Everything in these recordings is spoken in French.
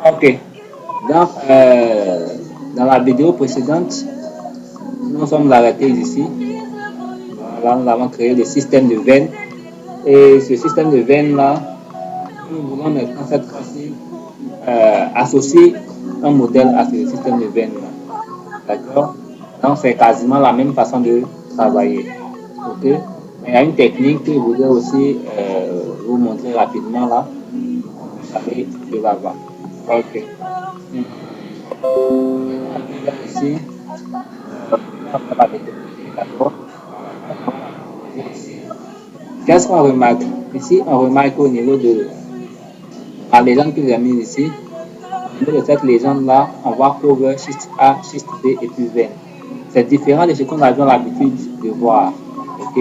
Ok. Donc, dans la vidéo précédente, nous sommes arrêtés ici. Voilà, nous avons créé le système de veine. Et ce système de veine-là, nous voulons maintenant cette fois-ci associer un modèle à ce système de veine-là. D'accord. Donc, c'est quasiment la même façon de travailler. OK. Mais il y a une technique que je voudrais aussi vous montrer rapidement là. Aller de l'avant. OK. Hmm. Ici, on va faire la méthodologie, d'accord. Donc, on va la méthodologie ici. Qu'est-ce qu'on remarque? Ici, on remarque au niveau de la légende que j'ai mise ici, au niveau de cette légende-là, on voit cover, schiste A, schiste B et puis veine. C'est différent de ce qu'on avait l'habitude de voir. OK?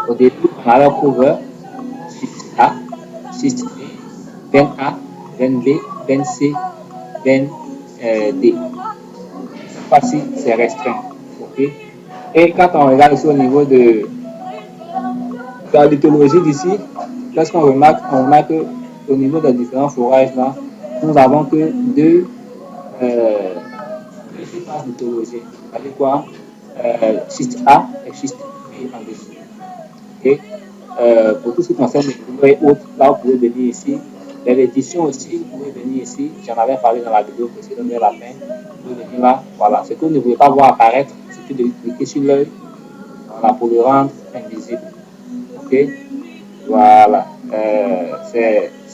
Au début, on avait cover, schiste A, schiste B, veine A, veine B, veine C, veine D. Cette fois-ci, c'est restreint. OK? Et quand on regarde ici au niveau de la mythologie d'ici, qu'est-ce qu'on remarque? On remarque qu'au niveau des différents forages là, nous avons que euh, deux surfaces mythologiques. C'est-à-dire quoi? Schiste A et schiste B en dessous. Okay? Pour tout ce qui concerne les couleurs et autres, là vous pouvez venir ici. Les éditions aussi, vous pouvez venir ici. J'en avais parlé dans la vidéo précédente vers la fin. Vous pouvez venir là. Voilà. Ce que vous ne pouvez pas voir apparaître, c'est de cliquer sur l'œil, voilà, pour le rendre invisible. OK? Voilà.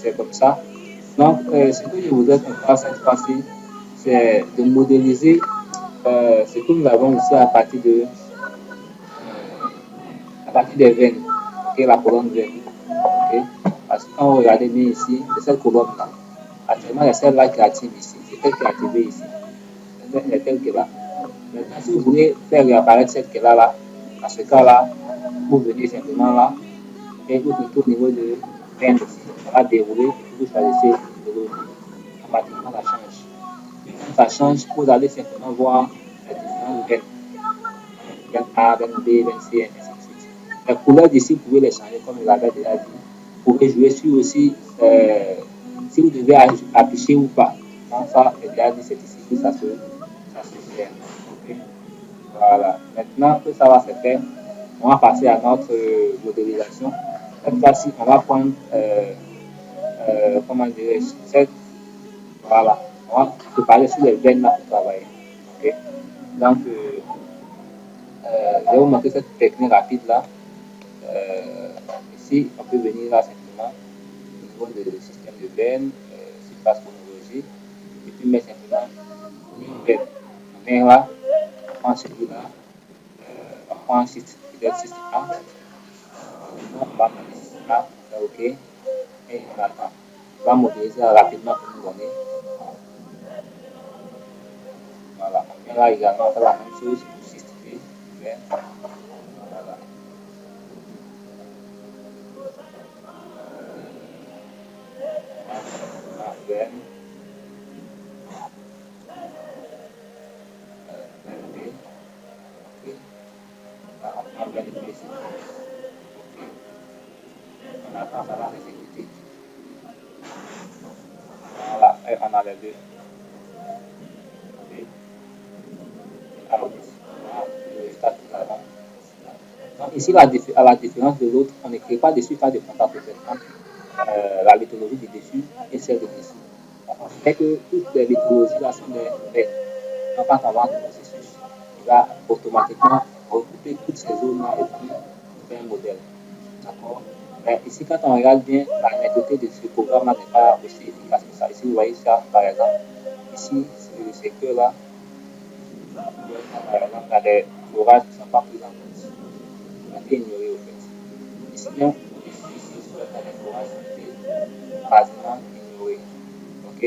C'est comme ça. Donc, ce que je voudrais faire cette fois-ci, c'est de modéliser ce que nous avons ici à partir des veines, okay, la colonne veine. Okay. Parce que quand vous regardez bien ici, c'est cette colonne-là. Actuellement, c'est celle-là qui active ici. C'est celle qui est activée ici. C'est telle que là. Maintenant, si vous voulez faire réapparaître cette qui est là, dans ce cas-là, vous venez simplement là et vous cliquez au niveau de veine ici. Ça va dérouler et puis vous choisissez une méthodologie. Automatiquement, ça change. Et quand ça change, vous allez simplement voir les différentes veines. Veine A, veine B, veine C, et ainsi de suite. Les couleurs d'ici, vous pouvez les changer comme je l'avais déjà dit. Vous pouvez jouer sur aussi si vous devez afficher ou pas. Donc ça, j'ai déjà dit, c'est ici que ça se fait. Okay. Voilà. Maintenant que ça va se faire, on va passer à notre modélisation. Cette fois-ci, on va prendre, comment dirais-je, voilà. On va se parler sur les veines là pour travailler. Okay. Donc, je vais vous montrer cette technique rapide là. Euh, Ici, on peut venir là simplement au niveau du système de veine, surface chronologie, et puis mettre simplement une veine. On vient là, on prend celui-là, on prend un site, peut-être site A, on va mettre site A, on fait OK, et on attend. On va modéliser rapidement pour nous donner. Voilà, on vient là également, on fait la même chose pour site B, veine, voilà, veine, veine B, OK, là, on prend veine B ici, OK, on attend, ça va s'exécuter. Voilà, et on a les deux. OK. Donc ici, à la différence de l'autre, on ne crée pas de surface de contact entre la mythologie du dessus et celle de dessous. On sait que toutes les mythologies là sont des veines. Donc quand on va dans le processus, il va automatiquement regrouper toutes ces zones-là et puis faire un modèle. D'accord. Mais ici, quand on regarde bien, la netteté de ce programme-là n'est pas aussi efficace que ça. Ici, vous voyez ça, par exemple. Ici, le secteur-là, vous voyez ça, par exemple, il y a des forages qui ne sont pas pris en compte. On a été ignoré au fait. Ici, bien, ici, sur le terrain forages ont été quasiment ignorés. Ok?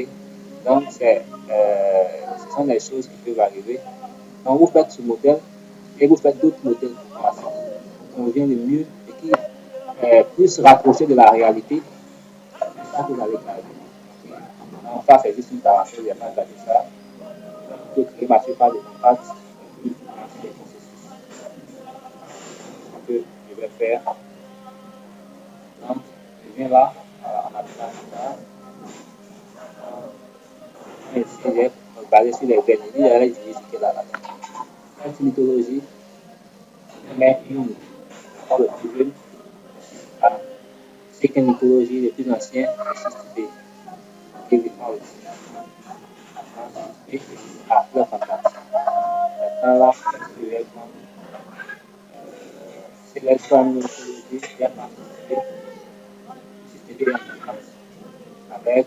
Donc, ce sont des choses qui peuvent arriver. Donc, vous faites ce modèle et vous faites d'autres modèles pour voir qui convient le mieux et qui est plus rapproché de la réalité. C'est ça que vous allez garder. Okay? Donc, ça, c'est juste une parenthèse, il n'y a pas de ça. Donc, vous pouvez créer ma surface de contact et puis lancer les processus. Ce que je vais faire. Donc, je viens là, en appliquant ça. ici, j'ai basé sur les veines. Il allait utiliser ce qu'il a là. Cette mythologie met une dans le plus jeune à c'est qu'une mythologie le plus ancien, le système qui défend aussi. Et à leur fantasme. Maintenant là, c'est l'extrême mythologie qui a participé système en fantasme. Avec les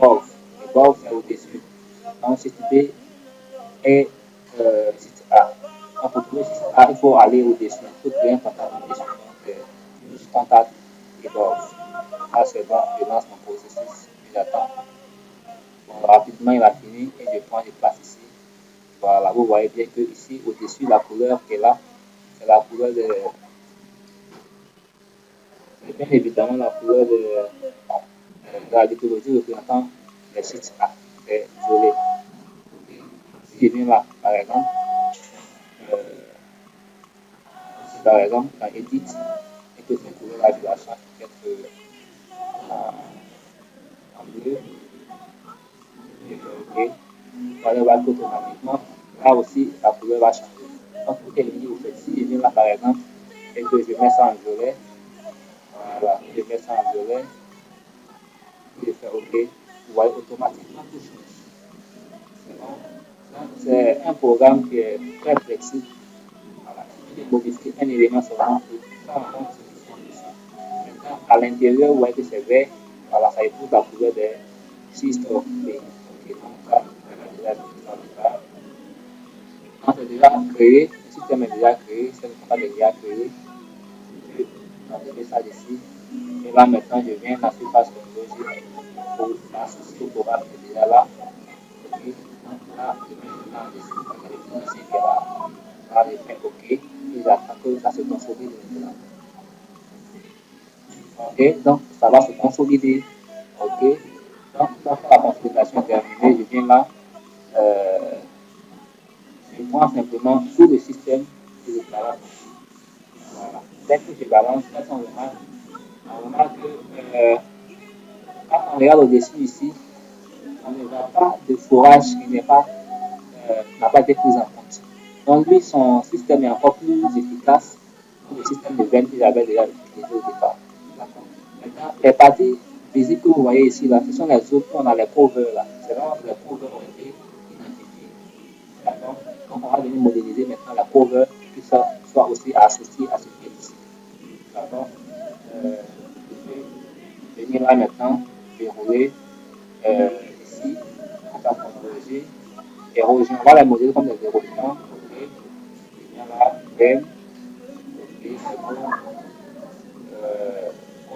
golf. Les golf, c'est au-dessus. Donc, système est site A. Donc, pour trouver site A, il faut aller au-dessus. Il faut créer un contact au-dessus. Donc, je contacte et golf. Là, c'est bon, je lance mon processus. J'attends. Bon, rapidement, il a fini et je prends, je passe ici. Voilà, vous voyez bien que ici, au-dessus, la couleur qui est là, c'est la couleur de. C'est bien évidemment la couleur de la mythologie représentant les sites A. C'est violet. Si je viens là, par exemple, par exemple, dans Edit, et que cette couleur-là, je la change peut-être en bleu, je fais OK. Voilà, va automatiquement. Là aussi, la couleur va changer. Donc, pour terminer, vous faites si je viens là, par exemple, et que je mets ça en violet, voilà, je mets ça en violet, je fais OK, vous voyez automatiquement tout change. C'est bon. C'est un programme qui est très flexible. Voilà. Il faut modifier un élément seulement pour ça en compte ce qui sont dessus. Maintenant, à l'intérieur, vous voyez que c'est vert. Voilà, ça épouse la couleur des 6 stores. Ok, donc ça, on a déjà mis ça déjà. Quand c'est déjà créé, le système est déjà créé, c'est le contact est déjà créé. Je vais enlever ça d'ici. Et là, maintenant, je viens la surface technologique pour l'associer au programme qui est déjà là. OK. Donc là, je mets maintenant dessus. Il y a le financier qui est là. Là, je fais OK. Et j'attends que ça se consolide maintenant. OK. Donc, ça va se consolider. OK. Donc, une fois que la consolidation est terminée, je viens là. Euh, je prends simplement tout le système et je balance. Voilà. Dès que je balance, là, on remarque que quand on regarde au-dessus ici, on ne voit pas de forage qui n'a pas été pris en compte. Donc lui, son système est encore plus efficace que le système de veine qu'il avait déjà utilisé au départ. Maintenant, les parties physiques que vous voyez ici, là, ce sont les zones où on a les covers là. C'est là où les covers ont été identifiés. D'accord. Donc on va venir modéliser maintenant la cover qui soit aussi associée à ce qui est ici. D'accord. Je vais venir là maintenant, dérouler ici, on va chronologie, érosion, on va la modéliser comme des érosions. Ok. Je viens là, veine, ok, c'est bon.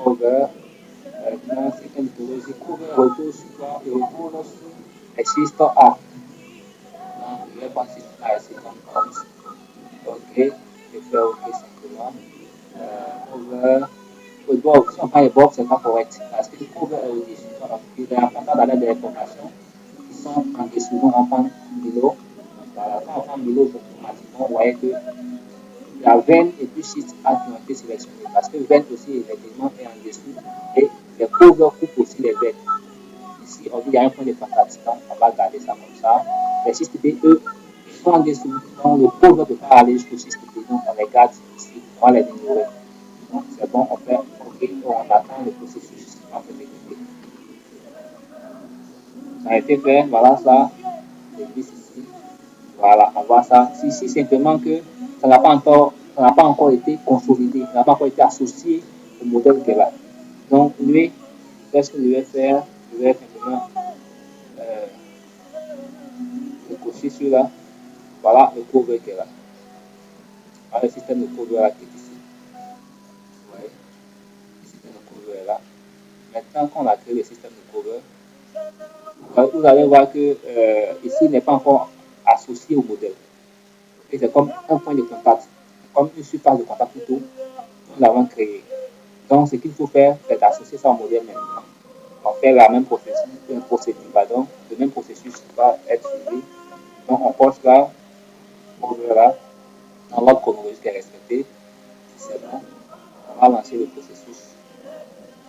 Cover, maintenant c'est une mythologie, cover retour sur quoi? Et retour sur existe A. Donc je vais passer à ici comme compte. Ok, je fais OK simplement. Cover. Le box, si on prend les box, c'est pas correct. Parce que le cover est au-dessus. Il est important d'aller des informations qui sont en dessous. Donc on prend below. Voilà, quand on prend below, automatiquement, vous voyez que la veine et puis site A qui ont été sélectionnés. Parce que veine aussi, effectivement, est en dessous. Et les covers coupent aussi les veines. Ici, on dit qu'il y a un point de contact. Donc on va garder ça comme ça. Les 6 TP, eux, ils sont en dessous. Donc le cover ne peut pas aller jusqu'au 6 TP. Donc on les garde ici. On va les ignorer. Donc c'est bon, on fait OK, on attend le processus en fait exécuter. Ça a été fait, voilà ça, je glisse ici, voilà, on voit ça. Ici simplement que ça n'a pas encore été consolidé, ça n'a pas encore été associé au modèle qui est là. Donc lui, qu'est-ce que je vais faire? Je vais simplement euh, le cocher sur là, voilà le cover qui est là, voilà le système de cover là qui est ici. Vous voyez, le système de cover est là. Maintenant qu'on a créé le système de cover, vous allez voir que ici il n'est pas encore associé au modèle. Et c'est comme un point de contact, comme une surface de contact plutôt, nous l'avons créé. Donc ce qu'il faut faire, c'est d'associer ça au modèle maintenant. On fait la même procédure, pardon, le même processus va être suivi. Donc on poste là, on veut là, dans l'ordre chronologique est respecté. Si c'est bon, on va lancer le processus.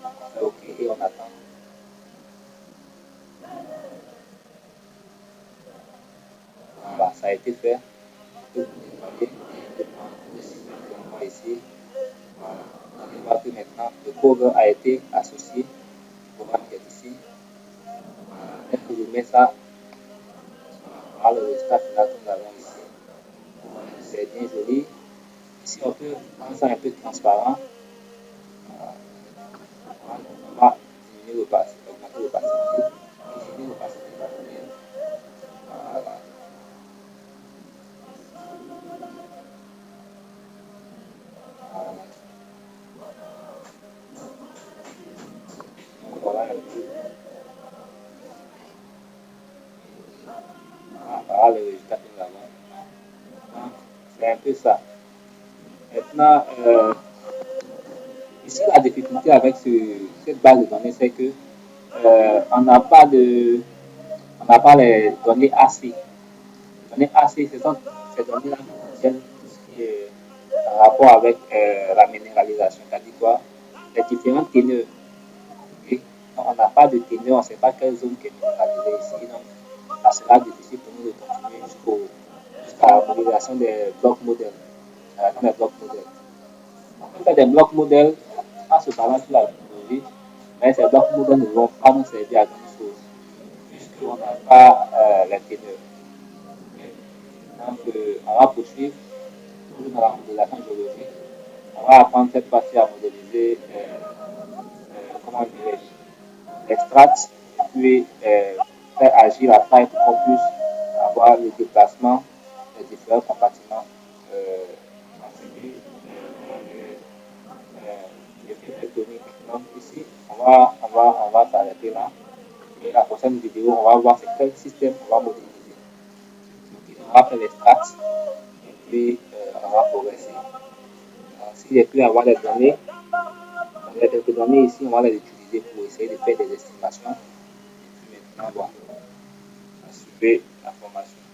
On fait OK et on attend. ça a été fait. Je peux vous nettoyer et de prendre aussi comme moi ici. Voilà. Vous allez voir que maintenant le code a été associé au programme qui est ici. Voilà. Dès que je mets ça, voilà le résultat final que nous avons ici. Voilà. C'est bien joli. Ici, on peut rendre ça un peu transparent. Voilà. On va diminuer l'opacité, augmenter l'opacité et diminuer l'opacité de la lumière. Voilà. Voilà. Donc, voilà un peu. Voilà le résultat que nous avons. Donc, c'est un peu ça. Maintenant, ici, la difficulté avec cette base de données, c'est que on n'a pas les données AC. Les données AC, ce sont ces données-là qui contiennent tout ce qui est en rapport avec la minéralisation, c'est-à-dire quoi? Les différentes teneurs. Okay? Donc, on n'a pas de teneur, on ne sait pas quelle zone qui est minéralisée ici. Donc, ça sera difficile pour nous de continuer jusqu'à la modélisation des blocs modèles. Des blocs modèles. On fait des blocs modèles en se basant sur la technologie, mais ces blocs modèles ne vont pas nous servir à grand chose, puisqu'on n'a pas les teneurs. Okay? Donc, on va poursuivre toujours dans la modélisation géologique. On va apprendre cette fois-ci à modéliser, comment dirais-je, les strates, et puis faire agir la taille pour qu'on puisse avoir le déplacement des différents compartiments constitués l'effet tectonique. Donc ici, on va s'arrêter là. Et la prochaine vidéo, on va voir c'est quel système on va modéliser. Okay. On va faire les stats et puis on va progresser. Si j'ai pu avoir des données, les quelques données ici, on va les utiliser pour essayer de faire des estimations. Et puis maintenant, bon, suivez la formation.